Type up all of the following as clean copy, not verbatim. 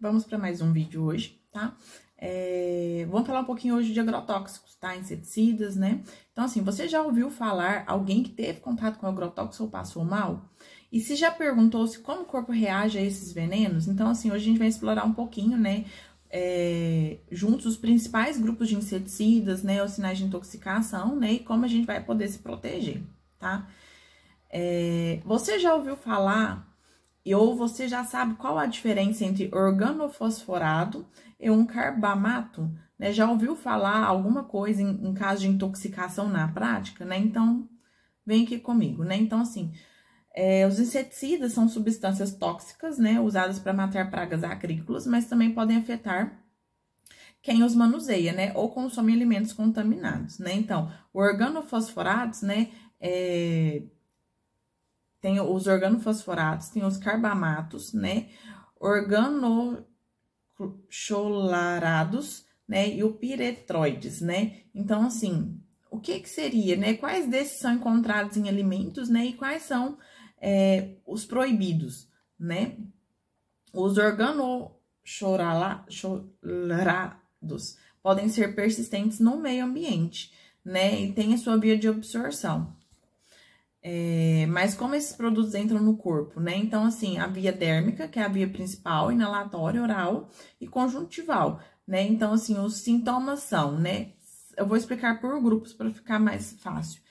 Vamos para mais um vídeo hoje, tá? Vamos falar um pouquinho hoje de agrotóxicos, tá? Inseticidas, né? Então, assim, você já ouviu falar alguém que teve contato com agrotóxico ou passou mal? E se já perguntou se como o corpo reage a esses venenos? Então, assim, hoje a gente vai explorar um pouquinho, né? Juntos os principais grupos de inseticidas, né? Os sinais de intoxicação, né? E como a gente vai poder se proteger, tá? Você já ouviu falar... ou você já sabe qual a diferença entre organofosforado e um carbamato, né? Já ouviu falar alguma coisa em caso de intoxicação na prática, né? Então, vem aqui comigo, né? Então, assim, os inseticidas são substâncias tóxicas, né? Usadas para matar pragas agrícolas, mas também podem afetar quem os manuseia, né? Ou consome alimentos contaminados, né? Então, organofosforados, né? Tem os organofosforados, tem os carbamatos, né? Organochlarados, né? E o piretroides, né? Então, assim, o que seria, né? Quais desses são encontrados em alimentos, né? E quais são os proibidos, né? Os organochlarados podem ser persistentes no meio ambiente, né? E tem a sua via de absorção. Mas como esses produtos entram no corpo, né? Então, assim, a via dérmica, que é a via principal, inalatória, oral e conjuntival, né? Então, assim, os sintomas são, né? Eu vou explicar por grupos para ficar mais fácil.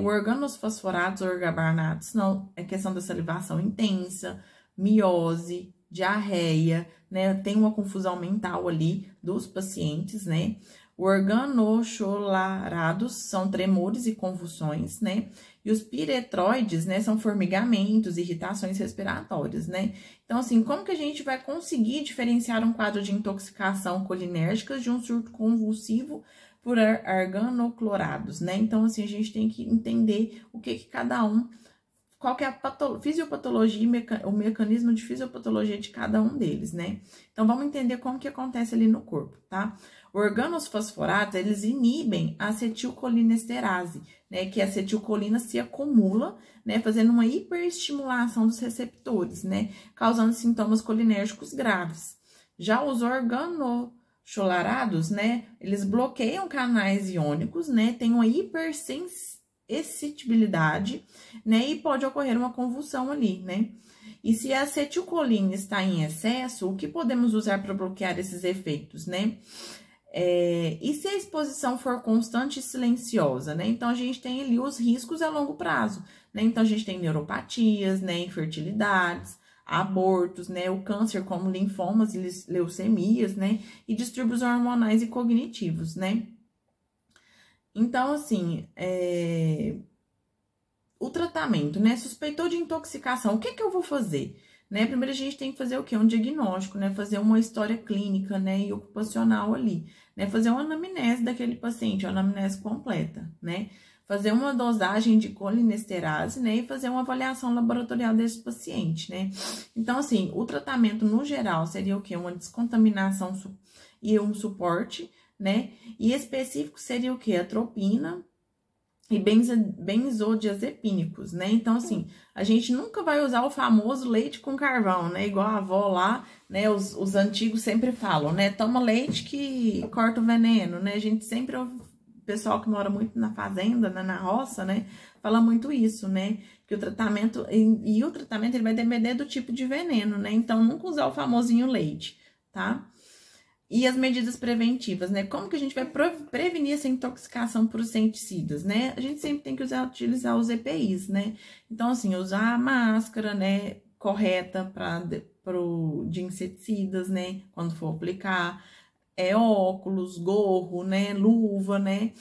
O organofosforados ou organobarnatos, não, é questão da salivação intensa, miose, diarreia, né? Tem uma confusão mental ali dos pacientes, né? Organochlarados são tremores e convulsões, né? E os piretroides, né, são formigamentos, irritações respiratórias, né? Então, assim, como que a gente vai conseguir diferenciar um quadro de intoxicação colinérgica de um surto convulsivo por organoclorados, né? Então, assim, a gente tem que entender o que cada um, qual que é a fisiopatologia, o mecanismo de fisiopatologia de cada um deles, né? Então, vamos entender como que acontece ali no corpo, tá? Organofosforados, eles inibem a acetilcolinesterase, né? Que a acetilcolina se acumula, né? Fazendo uma hiperestimulação dos receptores, né? Causando sintomas colinérgicos graves. Já os organochlarados, né? Eles bloqueiam canais iônicos, né? Tem uma hipersensibilidade, né? E pode ocorrer uma convulsão ali, né? E se a acetilcolina está em excesso, o que podemos usar para bloquear esses efeitos, né? E se a exposição for constante e silenciosa, né? Então, a gente tem ali os riscos a longo prazo, né? Então, a gente tem neuropatias, né? Infertilidades, abortos, né? O câncer, como linfomas e leucemias, né? E distúrbios hormonais e cognitivos, né? Então, assim, o tratamento, né? Suspeitou de intoxicação, o que eu vou fazer? Né? Primeiro a gente tem que fazer o quê? Um diagnóstico, né? Fazer uma história clínica, né? E ocupacional ali, né? Fazer uma anamnese daquele paciente, uma anamnese completa, né? Fazer uma dosagem de colinesterase, né? E fazer uma avaliação laboratorial desse paciente, né? Então, assim, o tratamento no geral seria o quê? Uma descontaminação e um suporte, né? E específico seria o quê? Atropina e benzodiazepínicos, né? Então, assim, a gente nunca vai usar o famoso leite com carvão, né? Igual a avó lá, né? Os antigos sempre falam, né? Toma leite que corta o veneno, né? A gente sempre ouve o pessoal que mora muito na fazenda, né? Na roça, né? Fala muito isso, né? Que o tratamento... E o tratamento, ele vai depender do tipo de veneno, né? Então, nunca usar o famosinho leite, tá? E as medidas preventivas, né? Como que a gente vai prevenir essa intoxicação por inseticidas, né? A gente sempre tem que utilizar os EPIs, né? Então, assim, usar a máscara, né? Correta de inseticidas, né? Quando for aplicar. Óculos, gorro, né? Luva, né?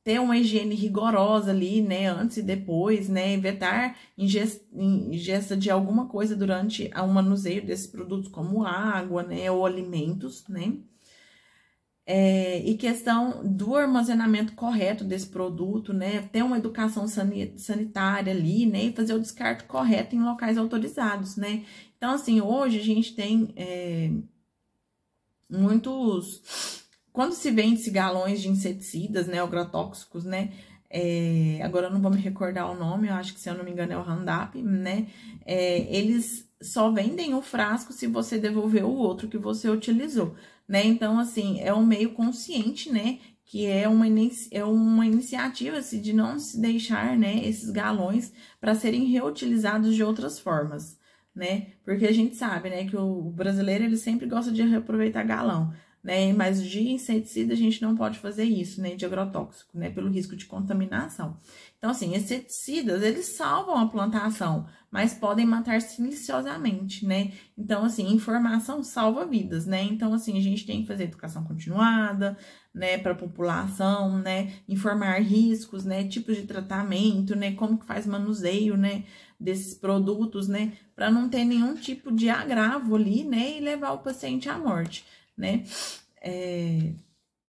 Ter uma higiene rigorosa ali, né? Antes e depois, né? Evitar ingesta de alguma coisa durante o manuseio desses produtos, como água, né? Ou alimentos, né? E questão do armazenamento correto desse produto, né? Ter uma educação sanitária ali, né? E fazer o descarte correto em locais autorizados, né? Então, assim, hoje a gente tem muitos... Quando se vende galões de inseticidas, né? Agrotóxicos, né? agora eu não vou me recordar o nome, eu acho que, se eu não me engano, é o Roundup, né? Eles só vendem o frasco se você devolver o outro que você utilizou, né? Então, assim, é um meio consciente, né? Que é uma iniciativa assim, de não se deixar, né, esses galões para serem reutilizados de outras formas, né? Porque a gente sabe, né, que o brasileiro ele sempre gosta de reaproveitar galão, né? Mas de inseticida a gente não pode fazer isso, né, de agrotóxico, né, pelo risco de contaminação. Então, assim, inseticidas, eles salvam a plantação, mas podem matar silenciosamente, né? Então, assim, informação salva vidas, né? Então, assim, a gente tem que fazer educação continuada, né, para a população, né, informar riscos, né, tipos de tratamento, né, como que faz manuseio, né, desses produtos, né, para não ter nenhum tipo de agravo ali, né, e levar o paciente à morte, né.